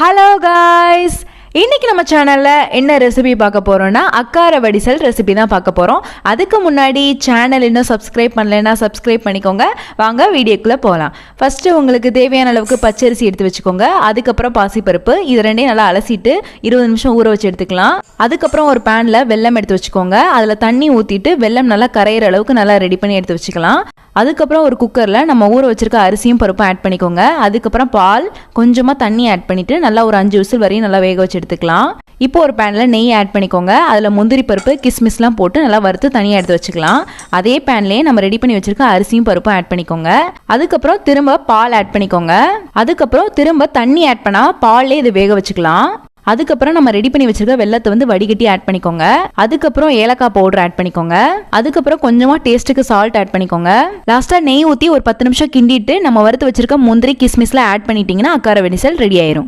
Hello guys, இன்னைக்கு நம்ம சேனலில் என்ன ரெசிபி பார்க்க போகிறோன்னா அக்கார வடிசல் ரெசிபி தான் பார்க்க போகிறோம். அதுக்கு முன்னாடி சேனல் இன்னும் சப்ஸ்கிரைப் பண்ணலைன்னா சப்ஸ்கிரைப் பண்ணிக்கோங்க. வாங்க வீடியோக்குள்ளே போகலாம். ஃபஸ்ட்டு உங்களுக்கு தேவையான அளவுக்கு பச்சரிசி எடுத்து வச்சுக்கோங்க. அதுக்கப்புறம் பாசிப்பருப்பு, இது ரெண்டையும் நல்லா அலசிட்டு 20 நிமிஷம் ஊற வச்சு எடுத்துக்கலாம். அதுக்கப்புறம் ஒரு பேனில் வெல்லம் எடுத்து வச்சுக்கோங்க. அதில் தண்ணி ஊற்றிட்டு வெல்லம் நல்லா கரையிற அளவுக்கு நல்லா ரெடி பண்ணி எடுத்து வச்சுக்கலாம். அதுக்கப்புறம் ஒரு குக்கரில் நம்ம ஊற வச்சிருக்க அரிசியும் பருப்பும் ஆட் பண்ணிக்கோங்க. அதுக்கப்புறம் பால், கொஞ்சமாக தண்ணி ஆட் பண்ணிவிட்டு நல்லா ஒரு 5 விசில் வரையும் நல்லா வேக வச்சு எடுத்துக்கலாம். இப்போ ஒரு பேனில் நெய் ஆட் பண்ணிக்கோங்க. அதில் முந்திரி பருப்பு, கிஸ்மிஸ்லாம் போட்டு நல்லா வறுத்து தனியாக எடுத்து வச்சுக்கலாம். அதே பேன்லேயே நம்ம ரெடி பண்ணி வச்சிருக்க அரிசியும் பருப்பும் ஆட் பண்ணிக்கோங்க. அதுக்கப்புறம் திரும்ப பால் ஆட் பண்ணிக்கோங்க. அதுக்கப்புறம் திரும்ப தண்ணி ஆட் பண்ணால் பால்லே இது வேக வச்சுக்கலாம். அதுக்கப்புறம் நம்ம ரெடி பண்ணி வச்சிருக்க வெல்லத்தை வடிகட்டி ஆட் பண்ணிக்கோங்க. அதுக்கப்புறம் ஏலக்காய் பவுடர் ஆட் பண்ணிக்கோங்க. அதுக்கப்புறம் கொஞ்சமா டேஸ்ட்டுக்கு சால்ட் ஆட் பண்ணிக்கோங்க. லாஸ்டா நெய் ஊற்றி ஒரு 10 நிமிஷம் கிண்டிட்டு நம்ம வறுத்து வச்சிருக்க முந்திரி கிஸ்மிஸ்ல ஆட் பண்ணிட்டீங்கன்னா அக்கார வடிசல் ரெடி ஆயிரும்.